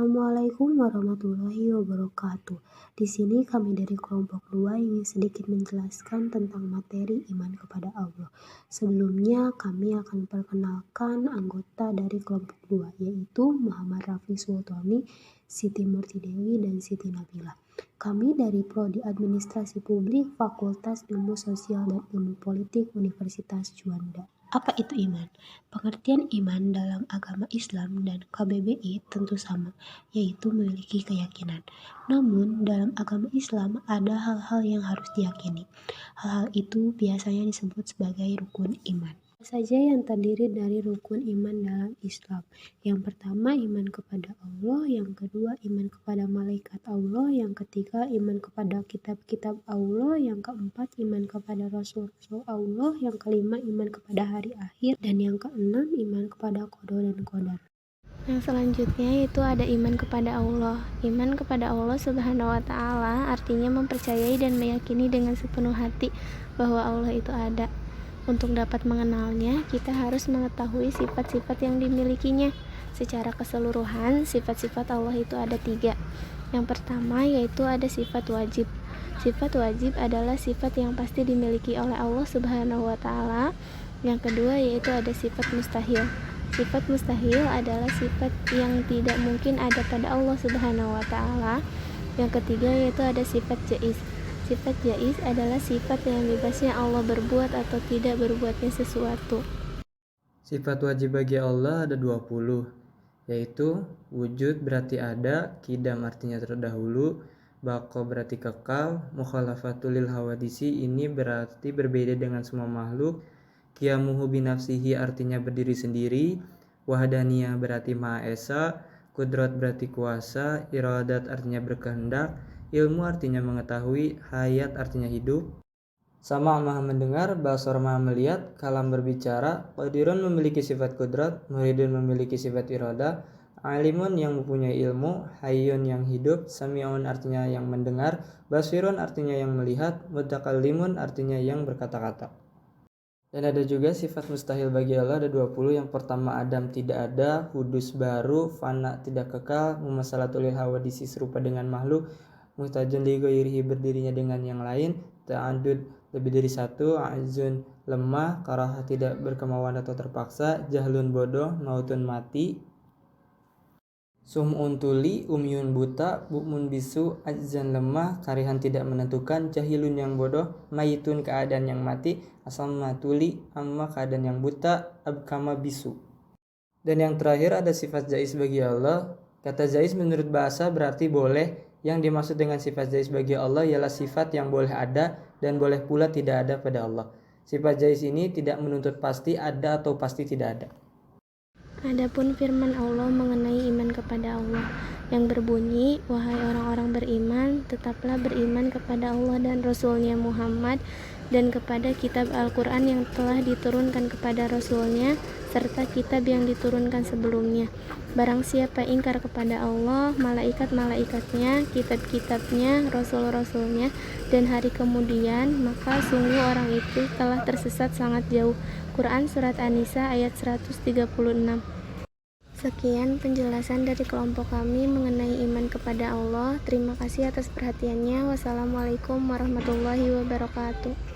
Assalamualaikum warahmatullahi wabarakatuh. Di sini kami dari kelompok 2 ingin sedikit menjelaskan tentang materi iman kepada Allah. Sebelumnya kami akan perkenalkan anggota dari kelompok 2 yaitu Muhammad Rafi Sultoni, Siti Murtidewi, dan Siti Nabila. Kami dari Prodi Administrasi Publik Fakultas Ilmu Sosial dan Ilmu Politik Universitas Juanda. Apa itu iman? Pengertian iman dalam agama Islam dan KBBI tentu sama, yaitu memiliki keyakinan. Namun, dalam agama Islam ada hal-hal yang harus diyakini. Hal-hal itu biasanya disebut sebagai rukun iman. Apa saja yang terdiri dari rukun iman dalam Islam? Yang pertama, iman kepada Allah. Yang kedua, iman kepada malaikat Allah. Yang ketiga, iman kepada kitab-kitab Allah. Yang keempat, iman kepada rasul-rasul Allah. Yang kelima, iman kepada hari akhir. Dan yang keenam, iman kepada qada dan qadar. Yang selanjutnya yaitu ada iman kepada Allah. Iman kepada Allah Subhanahu wa Ta'ala artinya mempercayai dan meyakini dengan sepenuh hati bahwa Allah itu ada. Untuk dapat mengenalnya, kita harus mengetahui sifat-sifat yang dimilikinya. Secara keseluruhan, sifat-sifat Allah itu ada 3. Yang pertama yaitu ada sifat wajib. Sifat wajib adalah sifat yang pasti dimiliki oleh Allah Subhanahu wa Ta'ala. Yang kedua yaitu ada sifat mustahil. Sifat mustahil adalah sifat yang tidak mungkin ada pada Allah Subhanahu wa Ta'ala. Yang ketiga yaitu ada sifat jaiz. Sifat jaiz adalah sifat yang bebasnya Allah berbuat atau tidak berbuatnya sesuatu. Sifat wajib bagi Allah ada 20, yaitu wujud berarti ada, qidam artinya terdahulu, baqa berarti kekal, mukhalafatul lil hawadisi ini berarti berbeda dengan semua makhluk, qiyamuhu binafsihi artinya berdiri sendiri, wahdaniyah berarti maha esa, kudrat berarti kuasa, iradat artinya berkehendak, ilmu artinya mengetahui, hayat artinya hidup, sama maha mendengar, basar maha melihat, kalam berbicara, qadirun memiliki sifat kudrat, muridun memiliki sifat irada, alimun yang mempunyai ilmu, hayyun yang hidup, sami'un artinya yang mendengar, basirun artinya yang melihat, mutakallimun artinya yang berkata-kata. Dan ada juga sifat mustahil bagi Allah ada 20. Yang pertama Adam tidak ada, hudus baru, fana tidak kekal, mumasalatul lil hawadisi serupa dengan makhluk, mustajun li ghairihi berdirinya dengan yang lain, ta'addud lebih dari satu, azun lemah, karahah tidak berkemauan atau terpaksa, jahlun bodoh, mautun mati, sum'un tuli, umyun buta, bukmun bisu, ajzan lemah, karihan tidak menentukan, jahilun yang bodoh, mayitun keadaan yang mati, asamma tuli, amma keadaan yang buta, abkama bisu. Dan yang terakhir ada sifat jaiz bagi Allah. Kata jaiz menurut bahasa berarti boleh. Yang dimaksud dengan sifat jaiz bagi Allah ialah sifat yang boleh ada dan boleh pula tidak ada pada Allah. Sifat jaiz ini tidak menuntut pasti ada atau pasti tidak ada. Adapun firman Allah mengenai iman kepada Allah yang berbunyi, wahai orang-orang beriman, tetaplah beriman kepada Allah dan Rasulnya Muhammad dan kepada kitab Al-Quran yang telah diturunkan kepada Rasulnya serta kitab yang diturunkan sebelumnya. Barang siapa ingkar kepada Allah, malaikat-malaikatnya, kitab-kitabnya, rasul-rasulnya, dan hari kemudian, maka sungguh orang itu telah tersesat sangat jauh. Quran Surat An-Nisa ayat 136. Sekian penjelasan dari kelompok kami mengenai iman kepada Allah. Terima kasih atas perhatiannya. Wassalamualaikum warahmatullahi wabarakatuh.